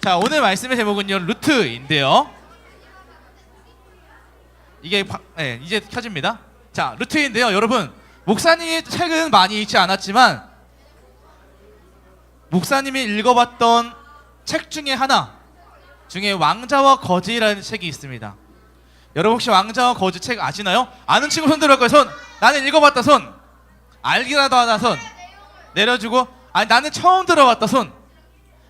자, 오늘 말씀의 제목은요, 루트인데요. 이게 네, 이제 켜집니다. 자, 루트인데요. 여러분, 목사님이 책은 많이 읽지 않았지만 목사님이 읽어봤던 책 중에 하나 중에 왕자와 거지라는 책이 있습니다. 여러분 혹시 왕자와 거지 책 아시나요? 아는 친구 손 들어볼까요? 손. 나는 읽어봤다 손. 알기라도 하나 손. 내려주고, 아니 나는 처음 들어봤다 손.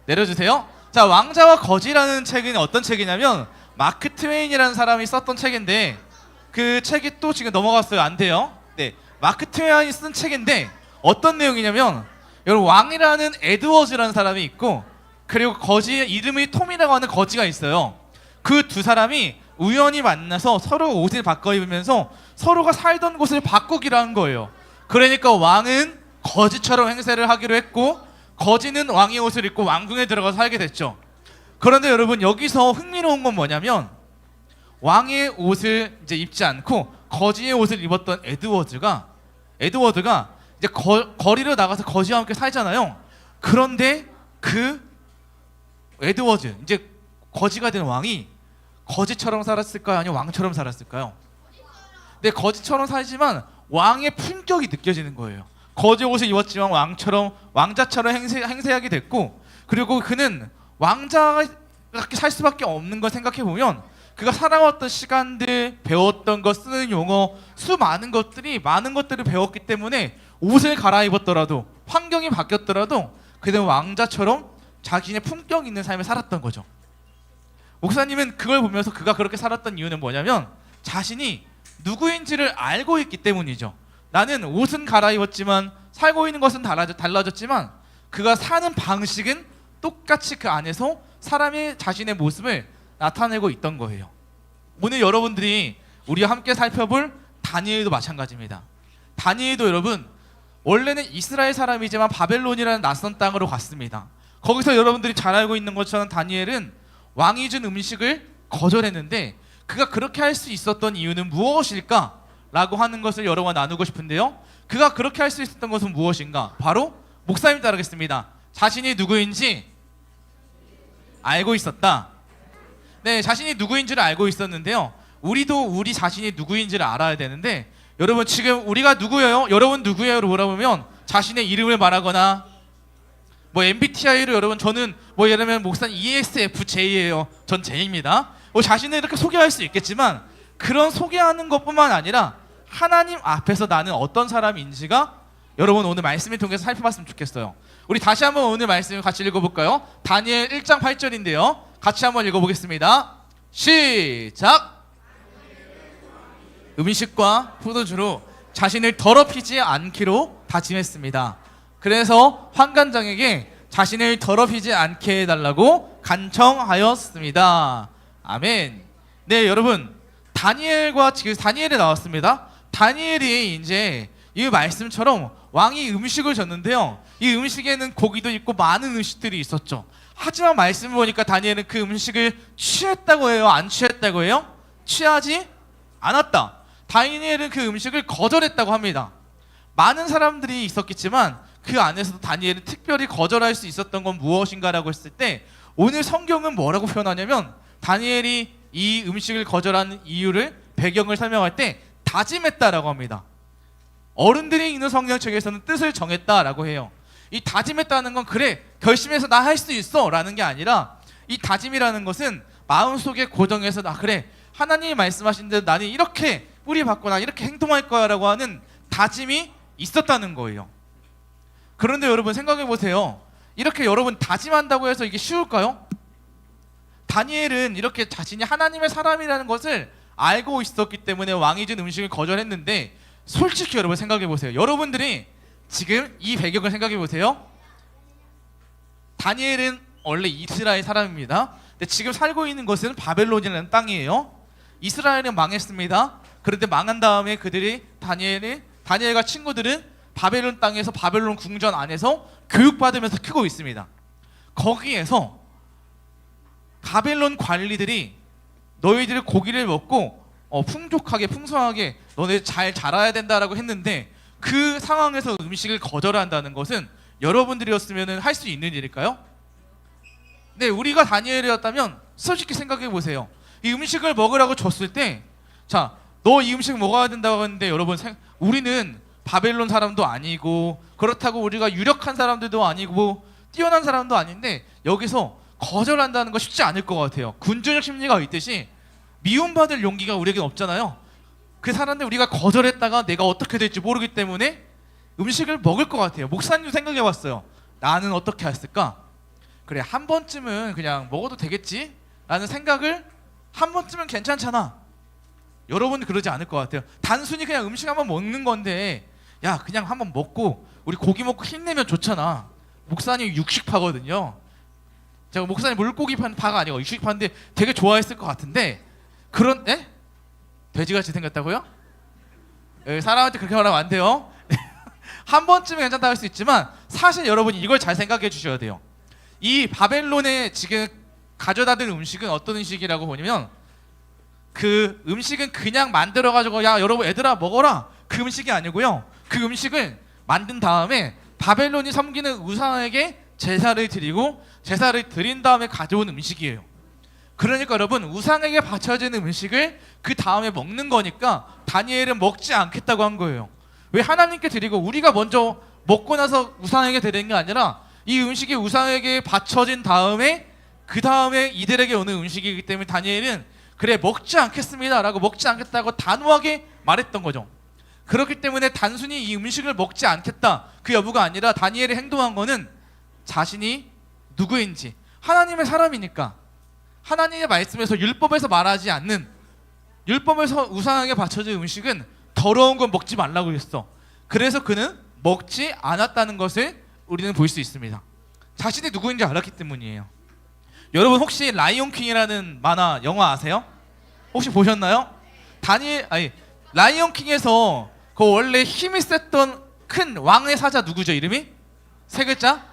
내려주세요. 자, 왕자와 거지라는 책은 어떤 책이냐면 마크 트웨인이라는 사람이 썼던 책인데, 그 책이 또 지금 넘어갔어요. 안 돼요. 네, 마크 트웨인이 쓴 책인데 어떤 내용이냐면, 여러분 왕이라는 에드워즈라는 사람이 있고, 그리고 거지의 이름이 톰이라고 하는 거지가 있어요. 그 두 사람이 우연히 만나서 서로 옷을 바꿔 입으면서 서로가 살던 곳을 바꾸기로 한 거예요. 그러니까 왕은 거지처럼 행세를 하기로 했고, 거지는 왕의 옷을 입고 왕궁에 들어가서 살게 됐죠. 그런데 여러분, 여기서 흥미로운 건 뭐냐면, 왕의 옷을 이제 입지 않고 거지의 옷을 입었던 에드워드가 이제 거리로 나가서 거지와 함께 살잖아요. 그런데 그 에드워드, 이제 거지가 된 왕이 거지처럼 살았을까요? 아니면 왕처럼 살았을까요? 근데 거지처럼 살지만 왕의 품격이 느껴지는 거예요. 거지 옷을 입었지만 왕자처럼 행세하게 됐고, 그리고 그는 왕자답게 살 수밖에 없는 걸 생각해보면, 그가 살아왔던 시간들, 배웠던 것, 쓰는 용어, 많은 것들을 배웠기 때문에 옷을 갈아입었더라도, 환경이 바뀌었더라도 그는 왕자처럼 자신의 품격 있는 삶을 살았던 거죠. 목사님은 그걸 보면서 그가 그렇게 살았던 이유는 뭐냐면, 자신이 누구인지를 알고 있기 때문이죠. 나는 옷은 갈아입었지만 살고 있는 것은 달라졌지만 그가 사는 방식은 똑같이 그 안에서 사람의 자신의 모습을 나타내고 있던 거예요. 오늘 여러분들이 우리와 함께 살펴볼 다니엘도 마찬가지입니다. 다니엘도 여러분, 원래는 이스라엘 사람이지만 바벨론이라는 낯선 땅으로 갔습니다. 거기서 여러분들이 잘 알고 있는 것처럼 다니엘은 왕이 준 음식을 거절했는데, 그가 그렇게 할 수 있었던 이유는 무엇일까? 라고 하는 것을 여러분과 나누고 싶은데요, 그가 그렇게 할 수 있었던 것은 무엇인가? 바로 목사님 따르겠습니다. 자신이 누구인지 알고 있었다. 네, 자신이 누구인지를 알고 있었는데요, 우리도 우리 자신이 누구인지를 알아야 되는데, 여러분 지금 우리가 누구예요? 여러분 누구예요? 를 물어보면 자신의 이름을 말하거나, 뭐 MBTI로 여러분 저는 뭐 예를 들면 목사님 ESFJ예요. 전 J입니다. 뭐 자신을 이렇게 소개할 수 있겠지만, 그런 소개하는 것뿐만 아니라 하나님 앞에서 나는 어떤 사람인지가 여러분 오늘 말씀을 통해서 살펴봤으면 좋겠어요. 우리 다시 한번 오늘 말씀을 같이 읽어볼까요? 다니엘 1장 8절인데요 같이 한번 읽어보겠습니다. 시작! 음식과 포도주로 자신을 더럽히지 않기로 다짐했습니다. 그래서 환관장에게 자신을 더럽히지 않게 해달라고 간청하였습니다. 아멘. 네, 여러분, 지금 다니엘에 나왔습니다. 다니엘이 이제 이 말씀처럼 왕이 음식을 줬는데요, 이 음식에는 고기도 있고 많은 음식들이 있었죠. 하지만 말씀을 보니까 다니엘은 그 음식을 취했다고 해요? 안 취했다고 해요? 취하지 않았다. 다니엘은 그 음식을 거절했다고 합니다. 많은 사람들이 있었겠지만 그 안에서도 다니엘은 특별히 거절할 수 있었던 건 무엇인가라고 했을 때, 오늘 성경은 뭐라고 표현하냐면, 다니엘이 이 음식을 거절한 이유를, 배경을 설명할 때 다짐했다라고 합니다. 어른들이 있는 성경책에서는 뜻을 정했다라고 해요. 이 다짐했다는 건 그래 결심해서 나 할 수 있어 라는 게 아니라, 이 다짐이라는 것은 마음속에 고정해서 나 그래 하나님이 말씀하신 대로 나는 이렇게 뿌리 받고 나 이렇게 행동할 거야 라고 하는 다짐이 있었다는 거예요. 그런데 여러분 생각해 보세요. 이렇게 여러분 다짐한다고 해서 이게 쉬울까요? 다니엘은 이렇게 자신이 하나님의 사람이라는 것을 알고 있었기 때문에 왕이 준 음식을 거절했는데, 솔직히 여러분 생각해 보세요. 여러분들이 지금 이 배경을 생각해 보세요. 다니엘은 원래 이스라엘 사람입니다. 근데 지금 살고 있는 것은 바벨론이라는 땅이에요. 이스라엘은 망했습니다. 그런데 망한 다음에 다니엘과 친구들은 바벨론 땅에서 바벨론 궁전 안에서 교육받으면서 크고 있습니다. 거기에서 바벨론 관리들이 너희들 고기를 먹고 풍족하게 풍성하게 너네 잘 자라야 된다라고 했는데, 그 상황에서 음식을 거절한다는 것은 여러분들이었으면 할 수 있는 일일까요? 네, 우리가 다니엘이었다면 솔직히 생각해 보세요. 이 음식을 먹으라고 줬을 때, 자, 너 이 음식 먹어야 된다고 하는데 여러분, 우리는 바벨론 사람도 아니고 그렇다고 우리가 유력한 사람들도 아니고 뛰어난 사람도 아닌데 여기서 거절한다는 거 쉽지 않을 것 같아요. 군주적 심리가 있듯이 미움받을 용기가 우리에겐 없잖아요. 그 사람들 우리가 거절했다가 내가 어떻게 될지 모르기 때문에 음식을 먹을 것 같아요. 목사님도 생각해봤어요. 나는 어떻게 했을까? 그래, 한 번쯤은 그냥 먹어도 되겠지? 라는 생각을 한 번쯤은 괜찮잖아. 여러분은 그러지 않을 것 같아요. 단순히 그냥 음식 한번 먹는 건데 야, 그냥 한번 먹고 우리 고기 먹고 힘내면 좋잖아. 목사님 육식파거든요. 제가 목사님 물고기 파가 아니고 육식파인데 되게 좋아했을 것 같은데 그런, 에? 돼지같이 생겼다고요? 사람한테 그렇게 말하면 안 돼요. 한 번쯤은 괜찮다 할 수 있지만 사실 여러분이 이걸 잘 생각해 주셔야 돼요. 이 바벨론에 지금 가져다 든 음식은 어떤 음식이라고 보냐면 그 음식은 그냥 만들어가지고 야 여러분 애들아 먹어라 그 음식이 아니고요. 그 음식을 만든 다음에 바벨론이 섬기는 우상에게 제사를 드리고 제사를 드린 다음에 가져온 음식이에요. 그러니까 여러분 우상에게 바쳐지는 음식을 그 다음에 먹는 거니까 다니엘은 먹지 않겠다고 한 거예요. 왜 하나님께 드리고 우리가 먼저 먹고 나서 우상에게 드리는 게 아니라 이 음식이 우상에게 바쳐진 다음에 그 다음에 이들에게 오는 음식이기 때문에 다니엘은 그래 먹지 않겠습니다 라고 먹지 않겠다고 단호하게 말했던 거죠. 그렇기 때문에 단순히 이 음식을 먹지 않겠다 그 여부가 아니라 다니엘이 행동한 거는 자신이 누구인지 하나님의 사람이니까 하나님의 말씀에서 율법에서 말하지 않는 율법에서 우상에게 바쳐진 음식은 더러운 건 먹지 말라고 했어. 그래서 그는 먹지 않았다는 것을 우리는 볼 수 있습니다. 자신이 누구인지 알았기 때문이에요. 여러분 혹시 라이온 킹이라는 만화 영화 아세요? 혹시 보셨나요? 라이온 킹에서 그 원래 힘이 셌던 큰 왕의 사자 누구죠? 이름이? 세 글자?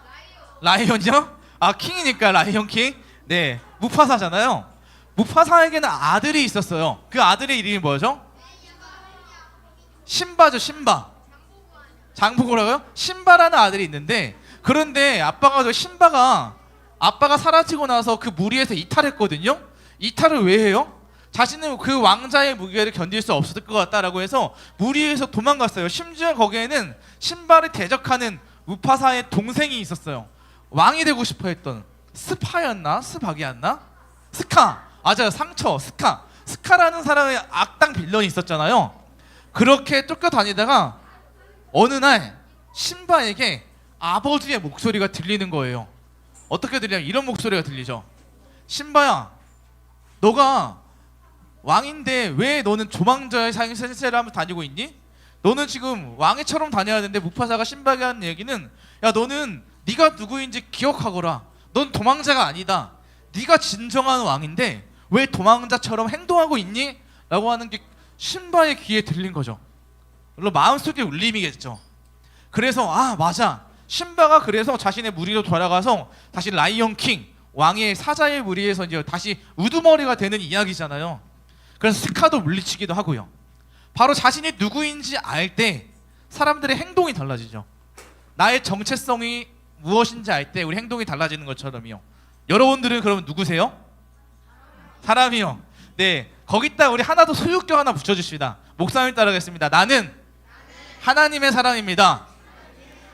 라이온이요? 아 킹이니까 라이온 킹. 네, 무파사잖아요. 무파사에게는 아들이 있었어요. 그 아들의 이름이 뭐죠? 신바죠. 신바. 장보고라고요? 신바라는 아들이 있는데 그런데 아빠가 사라지고 나서 그 무리에서 이탈했거든요. 이탈을 왜 해요? 자신은 그 왕자의 무게를 견딜 수 없을 것 같다라고 해서 무리에서 도망갔어요. 심지어 거기에는 신바를 대적하는 무파사의 동생이 있었어요. 왕이 되고 싶어 했던 스파였나? 스박이었나? 스카. 맞아요. 상처. 스카라는 사람의 악당 빌런이 있었잖아요. 그렇게 쫓겨다니다가 어느 날 신바에게 아버지의 목소리가 들리는 거예요. 어떻게 들리냐면 이런 목소리가 들리죠. 신바야, 너가 왕인데 왜 너는 조망자의 생세를 하며 다니고 있니? 너는 지금 왕이처럼 다녀야 되는데 무파사가 신바에게 하는 얘기는 야 너는 네가 누구인지 기억하거라. 넌 도망자가 아니다. 네가 진정한 왕인데 왜 도망자처럼 행동하고 있니? 라고 하는 게 신바의 귀에 들린 거죠. 물론 마음속에 울림이겠죠. 그래서 아 맞아. 신바가 그래서 자신의 무리로 돌아가서 다시 라이온 킹 왕의 사자의 무리에서 이제 다시 우두머리가 되는 이야기잖아요. 그래서 스카도 물리치기도 하고요. 바로 자신이 누구인지 알 때 사람들의 행동이 달라지죠. 나의 정체성이 무엇인지 알 때 우리 행동이 달라지는 것처럼요. 여러분들은 그러면 누구세요? 사람이요. 네, 거기다 우리 하나 더 소유격 하나 붙여주십니다. 목사님 따라가겠습니다. 나는 하나님의 사람입니다.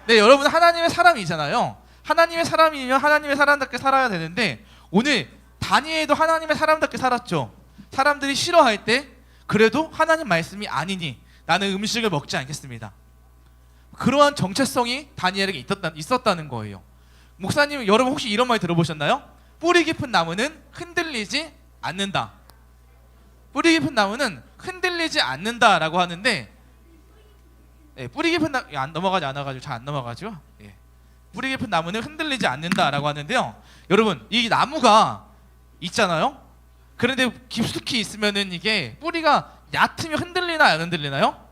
네, 여러분 하나님의 사람이잖아요. 하나님의 사람이면 하나님의 사람답게 살아야 되는데 오늘 다니엘도 하나님의 사람답게 살았죠. 사람들이 싫어할 때 그래도 하나님 말씀이 아니니 나는 음식을 먹지 않겠습니다. 그러한 정체성이 다니엘에게 있었다는 거예요. 목사님 여러분 혹시 이런 말 들어보셨나요? 뿌리 깊은 나무는 흔들리지 않는다. 뿌리 깊은 나무는 흔들리지 않는다라고 하는데 네, 뿌리 깊은 나무 안 넘어가지 않아가지고 잘 안 넘어가죠. 예. 뿌리 깊은 나무는 흔들리지 않는다라고 하는데요. 여러분 이 나무가 있잖아요. 그런데 깊숙이 있으면은 이게 뿌리가 얕으면 흔들리나요? 안 흔들리나요?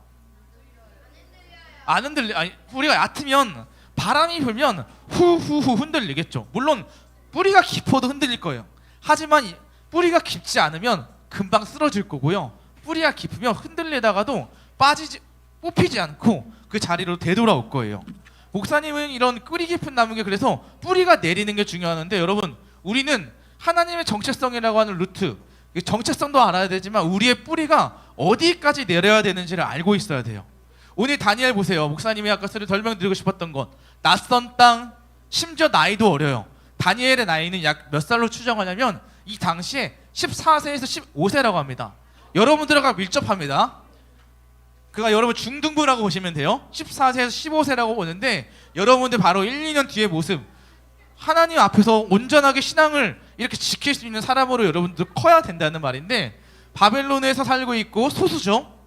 안 흔들리. 아니 뿌리가 얕으면 바람이 불면 후후후 흔들리겠죠. 물론 뿌리가 깊어도 흔들릴 거예요. 하지만 뿌리가 깊지 않으면 금방 쓰러질 거고요. 뿌리가 깊으면 흔들리다가도 뽑히지 않고 그 자리로 되돌아올 거예요. 목사님은 이런 뿌리 깊은 나무에 그래서 뿌리가 내리는 게 중요하는데 여러분 우리는 하나님의 정체성이라고 하는 루트, 정체성도 알아야 되지만 우리의 뿌리가 어디까지 내려야 되는지를 알고 있어야 돼요. 오늘 다니엘 보세요. 목사님이 아까 설명드리고 싶었던 것, 낯선 땅, 심지어 나이도 어려요. 다니엘의 나이는 약 몇 살로 추정하냐면 이 당시에 14세에서 15세라고 합니다. 여러분들과 밀접합니다. 그가 여러분 중등부라고 보시면 돼요. 14세에서 15세라고 보는데 여러분들 바로 1, 2년 뒤의 모습, 하나님 앞에서 온전하게 신앙을 이렇게 지킬 수 있는 사람으로 여러분들 커야 된다는 말인데, 바벨론에서 살고 있고 소수죠.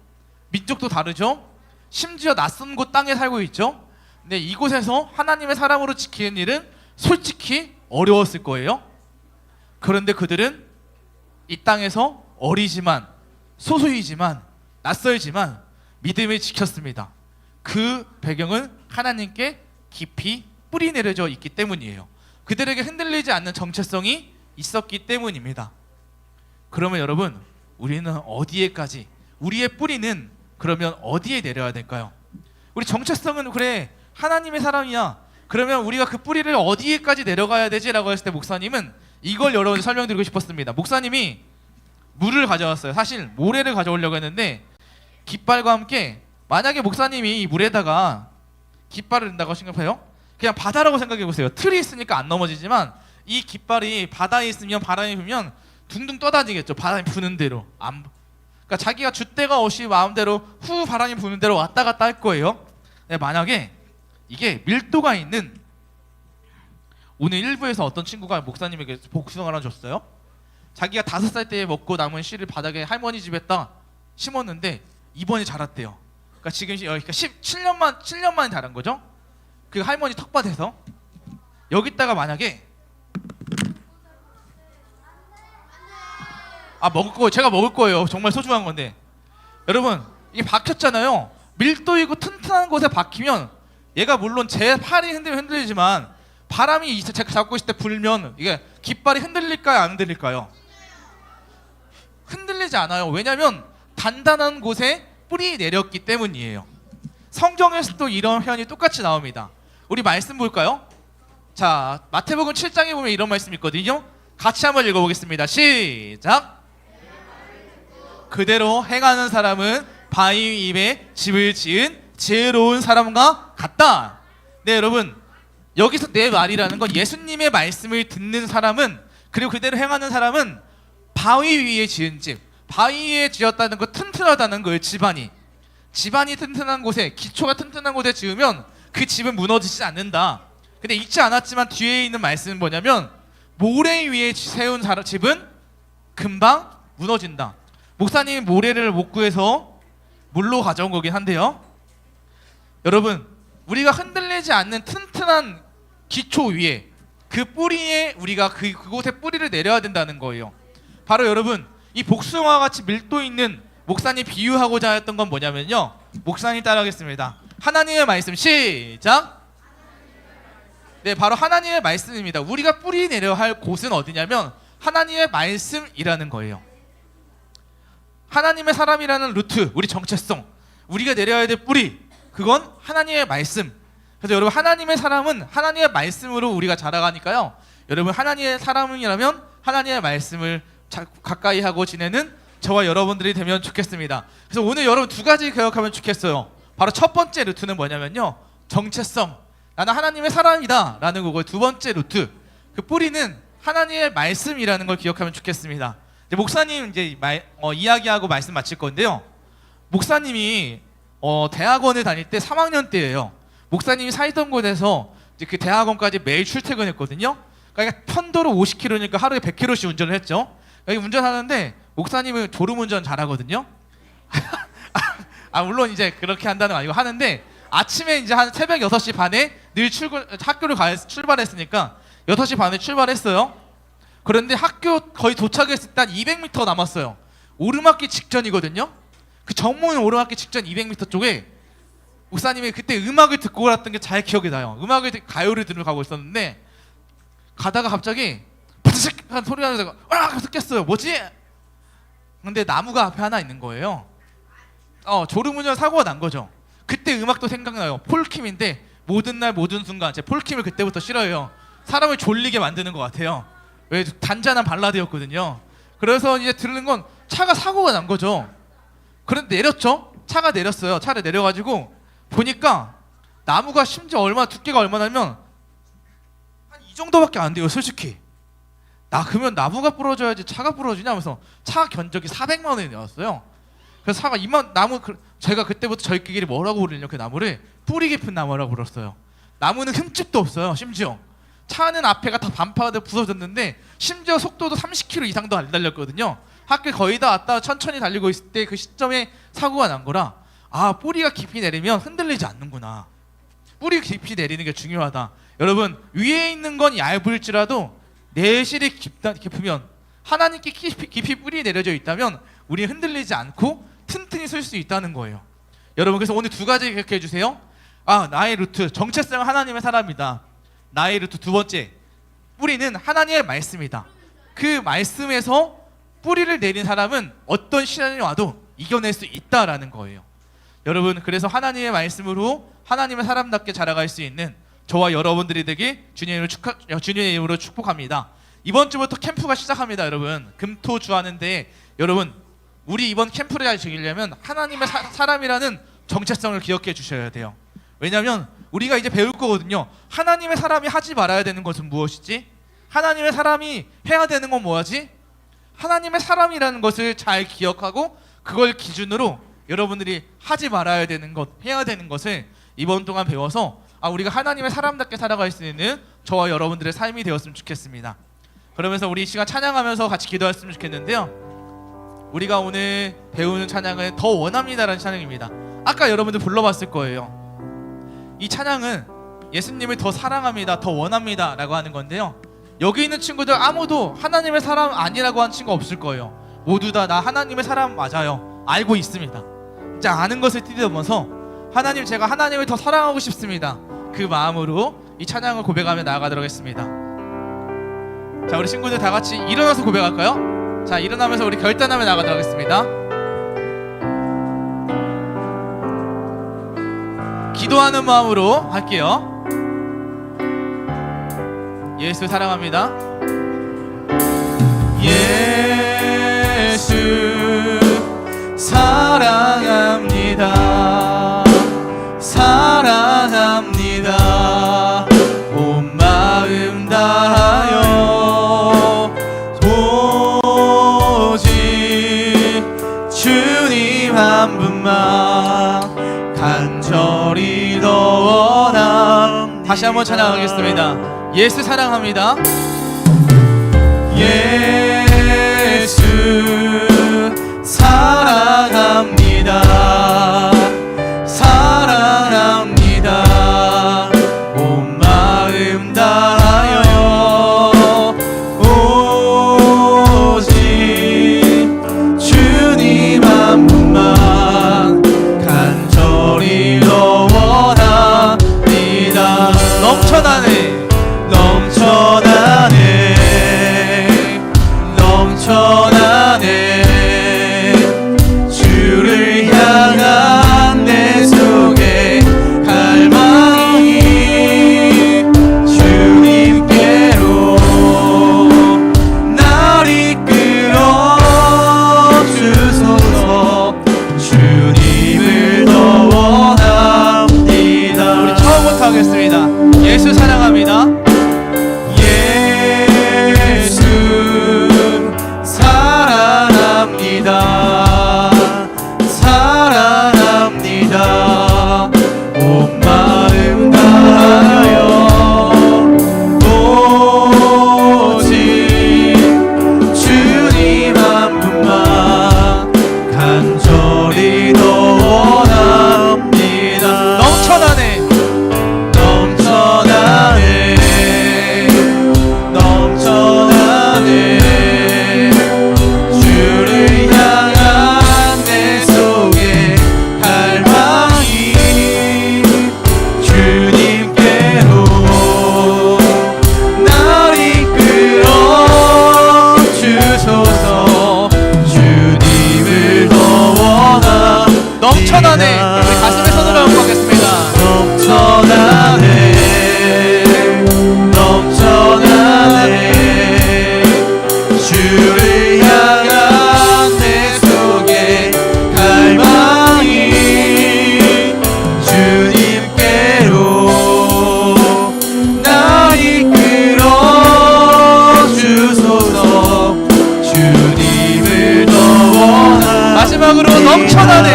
민족도 다르죠. 심지어 낯선 곳 땅에 살고 있죠. 근데 이곳에서 하나님의 사람으로 지키는 일은 솔직히 어려웠을 거예요. 그런데 그들은 이 땅에서 어리지만, 소수이지만, 낯설지만 믿음을 지켰습니다. 그 배경은 하나님께 깊이 뿌리 내려져 있기 때문이에요. 그들에게 흔들리지 않는 정체성이 있었기 때문입니다. 그러면 여러분, 우리는 어디에까지, 우리의 뿌리는 그러면 어디에 내려야 될까요? 우리 정체성은 그래 하나님의 사람이야. 그러면 우리가 그 뿌리를 어디에까지 내려가야 되지라고 했을 때 목사님은 이걸 여러분들 설명드리고 싶었습니다. 목사님이 물을 가져왔어요. 사실 모래를 가져오려고 했는데 깃발과 함께, 만약에 목사님이 이 물에다가 깃발을 넣는다고 생각해요? 그냥 바다라고 생각해 보세요. 틀이 있으니까 안 넘어지지만 이 깃발이 바다에 있으면 바람이 불면 둥둥 떠다니겠죠. 바람이 부는 대로. 그러니까 자기가 줏대가 없이 마음대로 후 바람이 부는 대로 왔다 갔다 할 거예요. 네, 만약에 이게 밀도가 있는, 오늘 일부에서 어떤 친구가 목사님에게 복숭아 하나 줬어요. 자기가 5살 때 먹고 남은 씨를 바닥에 할머니 집에다 심었는데 이번에 자랐대요. 그러니까 지금 그러니까 7년 만에 자란 거죠. 그 할머니 텃밭에서 여기다가 만약에 먹을 거예요. 제가 먹을 거예요. 정말 소중한 건데 여러분, 이게 박혔잖아요. 밀도 있고 튼튼한 곳에 박히면 얘가 물론 제 팔이 흔들리지만 바람이 제가 잡고 있을 때 불면 이게 깃발이 흔들릴까요, 안 흔들릴까요? 흔들리지 않아요. 왜냐하면 단단한 곳에 뿌리 내렸기 때문이에요. 성경에서도 이런 표현이 똑같이 나옵니다. 우리 말씀 볼까요? 자, 마태복음 7장에 보면 이런 말씀이 있거든요. 같이 한번 읽어보겠습니다. 시작. 그대로 행하는 사람은 바위 입에 집을 지은 지혜로운 사람과 같다. 네, 여러분, 여기서 내 말이라는 건 예수님의 말씀을 듣는 사람은, 그리고 그대로 행하는 사람은 바위 위에 지은 집, 바위 위에 지었다는 거, 튼튼하다는 거예요. 집안이 튼튼한 곳에, 기초가 튼튼한 곳에 지으면 그 집은 무너지지 않는다. 근데 잊지 않았지만 뒤에 있는 말씀은 뭐냐면 모래 위에 세운 집은 금방 무너진다. 목사님이 모래를 못 구해서 물로 가져온 거긴 한데요, 여러분, 우리가 흔들리지 않는 튼튼한 기초 위에, 그 뿌리에 우리가 그곳에 뿌리를 내려야 된다는 거예요. 바로 여러분, 이 복숭아와 같이 밀도 있는, 목사님 비유하고자 했던 건 뭐냐면요, 목사님 따라하겠습니다. 하나님의 말씀, 시작. 네, 바로 하나님의 말씀입니다. 우리가 뿌리 내려야 할 곳은 어디냐면 하나님의 말씀이라는 거예요. 하나님의 사람이라는 루트, 우리 정체성, 우리가 내려야 될 뿌리, 그건 하나님의 말씀. 그래서 여러분, 하나님의 사람은 하나님의 말씀으로 우리가 자라가니까요, 여러분, 하나님의 사람이라면 하나님의 말씀을 가까이 하고 지내는 저와 여러분들이 되면 좋겠습니다. 그래서 오늘 여러분 2가지 기억하면 좋겠어요. 바로 첫 번째 루트는 뭐냐면요, 정체성, 나는 하나님의 사람이다 라는 거고, 두 번째 루트, 그 뿌리는 하나님의 말씀이라는 걸 기억하면 좋겠습니다. 이제 목사님 이야기하고 말씀 마칠 건데요, 목사님이 대학원을 다닐 때 3학년 때예요. 목사님이 살던 곳에서 이제 그 대학원까지 매일 출퇴근했거든요. 그러니까 편도로 50km니까 하루에 100km씩 운전을 했죠. 그러니까 운전하는데 목사님은 졸음운전 잘하거든요. 물론 이제 그렇게 한다는 거 아니고 하는데, 아침에 이제 한 새벽 6시 반에 늘 학교를 출발했으니까 6시 반에 출발했어요. 그런데 학교 거의 도착했을 때 한 200m 남았어요. 오르막길 직전이거든요. 그 정문 오르막길 직전 200m 쪽에 목사님이 그때 음악을 듣고 갔던 게 잘 기억이 나요. 가요를 들으러 가고 있었는데 가다가 갑자기 부스식 한 소리가 나서 깼어요. 뭐지? 근데 나무가 앞에 하나 있는 거예요. 졸음운전 사고가 난 거죠. 그때 음악도 생각나요. 폴킴인데 모든 날 모든 순간, 제 폴킴을 그때부터 싫어해요. 사람을 졸리게 만드는 것 같아요. 왜 단짠한 발라드였거든요. 그래서 이제 들은 건 차가 사고가 난 거죠. 그런데 내렸죠. 차가 내렸어요. 차를 내려가지고 보니까 나무가 심지어 두께가 얼마냐면 한 이 정도밖에 안 돼요. 솔직히 그러면 나무가 부러져야지 차가 부러지냐 하면서 차 견적이 400만 원이 나왔어요. 그래서 차가 제가 그때부터 저희끼리 뭐라고 부르냐, 그 나무를 뿌리 깊은 나무라고 불렀어요. 나무는 흠집도 없어요. 심지어 차는 앞에가 다 반파가 부서졌는데 심지어 속도도 30km 이상도 안 달렸거든요. 학교 거의 다 왔다 천천히 달리고 있을 때 그 시점에 사고가 난 거라, 뿌리가 깊이 내리면 흔들리지 않는구나. 뿌리 깊이 내리는 게 중요하다. 여러분, 위에 있는 건 얇을지라도 내실이 깊으면, 하나님께 깊이 뿌리 내려져 있다면 우리 흔들리지 않고 튼튼히 설 수 있다는 거예요. 여러분, 그래서 오늘 두 가지 기억해 주세요. 나의 루트, 정체성은 하나님의 사람이다. 나의 루트 두 번째, 뿌리는 하나님의 말씀이다. 그 말씀에서 뿌리를 내린 사람은 어떤 시련이 와도 이겨낼 수 있다라는 거예요. 여러분, 그래서 하나님의 말씀으로 하나님의 사람답게 자라갈 수 있는 저와 여러분들이 되길 주님의 이름으로 축복합니다. 이번 주부터 캠프가 시작합니다. 여러분, 금토주 하는데, 여러분, 우리 이번 캠프를 잘 즐기려면 하나님의 사람이라는 정체성을 기억해 주셔야 돼요. 왜냐하면 우리가 이제 배울 거거든요. 하나님의 사람이 하지 말아야 되는 것은 무엇이지? 하나님의 사람이 해야 되는 건 뭐하지? 하나님의 사람이라는 것을 잘 기억하고 그걸 기준으로 여러분들이 하지 말아야 되는 것, 해야 되는 것을 이번 동안 배워서 우리가 하나님의 사람답게 살아갈 수 있는 저와 여러분들의 삶이 되었으면 좋겠습니다. 그러면서 우리 이 시간 찬양하면서 같이 기도했으면 좋겠는데요. 우리가 오늘 배우는 찬양은 더 원합니다라는 찬양입니다. 아까 여러분들 불러봤을 거예요. 이 찬양은 예수님을 더 사랑합니다, 더 원합니다 라고 하는 건데요. 여기 있는 친구들 아무도 하나님의 사람 아니라고 한 친구 없을 거예요. 모두 다 나 하나님의 사람 맞아요, 알고 있습니다. 자, 아는 것을 뛰어넘어서 하나님, 제가 하나님을 더 사랑하고 싶습니다, 그 마음으로 이 찬양을 고백하며 나아가도록 하겠습니다. 자, 우리 친구들 다 같이 일어나서 고백할까요? 자, 일어나면서 우리 결단하며 나아가도록 하겠습니다. 기도하는 마음으로 할게요. 예수 사랑합니다. 예수 사랑합니다. 사랑합니다. 온 마음 다하여 오직 주님 한 분만 간절히 더 원함. 다시 한번 찬양하겠습니다. 예수 사랑합니다. 예수 사랑합니다. 사랑합니다. 온 마음 다하여 오직 주님 한 분만 간절히 더 원합니다. 넘쳐나네, 주를 향한 내 속에 갈망이 주님께로 날 이끌어 주소서. 주님을 더 원합니다. 우리 처음부터 하겠습니다. 예수 사랑합니다. 예수 사랑합니다. 주를 향한 내 속에 갈망이 주님께로 나 이끌어 주소서. 주님을 더 원하네. 마지막으로 넘쳐나네.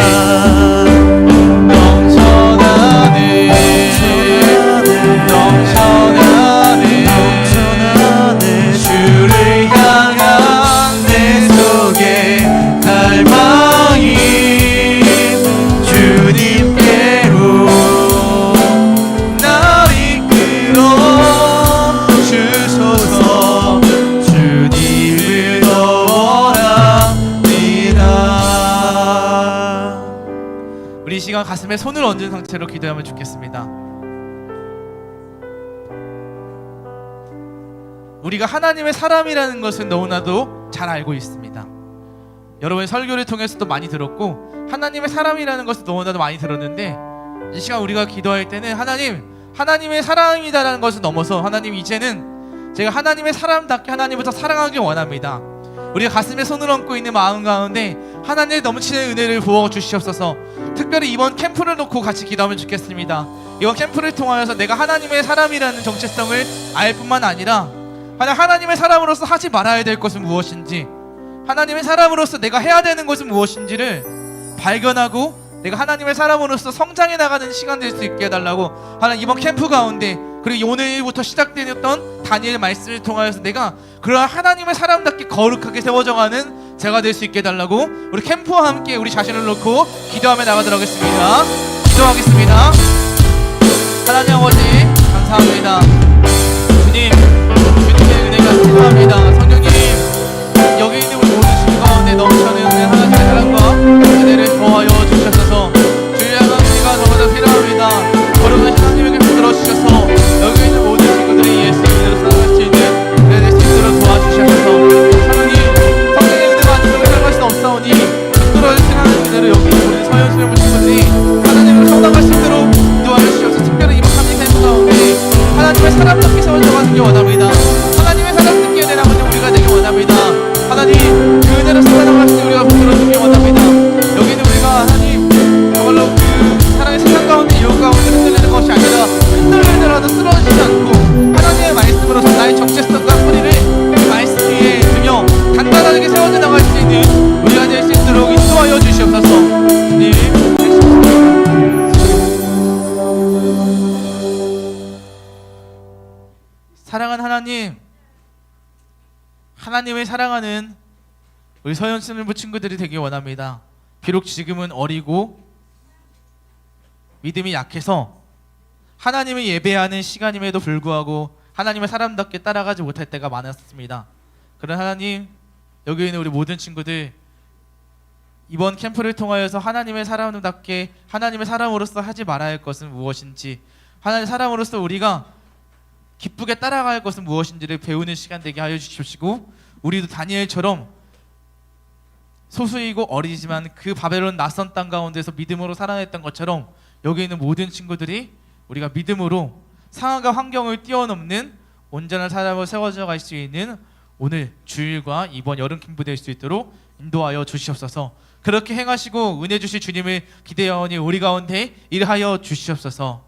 주를 향한 내 속에 갈망이 주님께로 나 이끌어 주소서. 주님을 더 원합니다. 우리 이 시간 가슴에 손을 얹은 상태로 기도하면 좋겠습니다. 우리가 하나님의 사람이라는 것은 너무나도 잘 알고 있습니다. 여러분 설교를 통해서도 많이 들었고 하나님의 사람이라는 것을 너무나도 많이 들었는데 이 시간 우리가 기도할 때는 하나님의 사람이다라는 것을 넘어서 하나님 이제는 제가 하나님의 사람답게 하나님을 더 사랑하기 원합니다. 우리가 가슴에 손을 얹고 있는 마음 가운데 하나님의 넘치는 은혜를 부어 주시옵소서. 특별히 이번 캠프를 놓고 같이 기도하면 좋겠습니다. 이번 캠프를 통하여서 내가 하나님의 사람이라는 정체성을 알 뿐만 아니라 하나님의 사람으로서 하지 말아야 될 것은 무엇인지, 하나님의 사람으로서 내가 해야 되는 것은 무엇인지를 발견하고 내가 하나님의 사람으로서 성장해 나가는 시간 될 수 있게 해달라고 하나님 이번 캠프 가운데 그리고 오늘부터 시작되었던 다니엘 말씀을 통하여서 내가 그러한 하나님의 사람답게 거룩하게 세워져가는 제가 될 수 있게 해달라고 우리 캠프와 함께 우리 자신을 놓고 기도하며 나가도록 하겠습니다. 기도하겠습니다. 하나님 아버지 감사합니다. 주님 은혜가 필요합니다. 성령님 여기 있는 우리 모든 신 가운데 넘쳐나는 하나님의 사랑과 은혜를 더하여 주셔서 주의 향한 은혜가 너무나 필요합니다. 거룩하신 하나님에게 들어주셔서 여기 있는 모든 친구들이 예수 이름으로 살아갈 수 있는 은혜 될 수 있도록 도와주셔서 하나님 성령의 은혜가 아니면 살아갈 수 없사오니 특별한 생하는 은혜로 여기 있는 우리 서현수의 친구들이 하나님으로 성장할 수 있도록 도와주셔서 특별히 이번 함께 캠프 가운데 하나님의 사람답게 세워져가는 게 원합니다. 하나님의 사람답게 된 아버지 우리가 되기 원합니다. 하나님 그 은혜로 살아나갈 수 우리가 부끄러워지기 원합니다. 여기는 우리가 하나님 정말로 그 사랑의 세상 가운데 유혹 가운데 흔들리는 것이 아니라 흔들리더라도 쓰러지지 않고 하나님의 말씀으로서 나의 정체성과 뿌리를 그 말씀 위에 두며 단단하게 세워져 나갈 수 있는 우리가 될 수 있도록 인도하여 주시옵소서. 주님 사랑하는 하나님을 사랑하는 우리 서현수부 친구들이 되길 원합니다. 비록 지금은 어리고 믿음이 약해서 하나님을 예배하는 시간임에도 불구하고 하나님의 사람답게 따라가지 못할 때가 많았습니다. 그런 하나님 여기 있는 우리 모든 친구들 이번 캠프를 통하여서 하나님의 사람답게 하나님의 사람으로서 하지 말아야 할 것은 무엇인지, 하나님의 사람으로서 우리가 기쁘게 따라갈 것은 무엇인지를 배우는 시간 되게 하여 주십시고 우리도 다니엘처럼 소수이고 어리지만 그 바벨론 낯선 땅 가운데서 믿음으로 살아냈던 것처럼 여기 있는 모든 친구들이 우리가 믿음으로 상황과 환경을 뛰어넘는 온전한 사람을 세워져 갈 수 있는 오늘 주일과 이번 여름 캠프 될 수 있도록 인도하여 주시옵소서. 그렇게 행하시고 은혜 주실 주님을 기대하오니 우리 가운데 일하여 주시옵소서.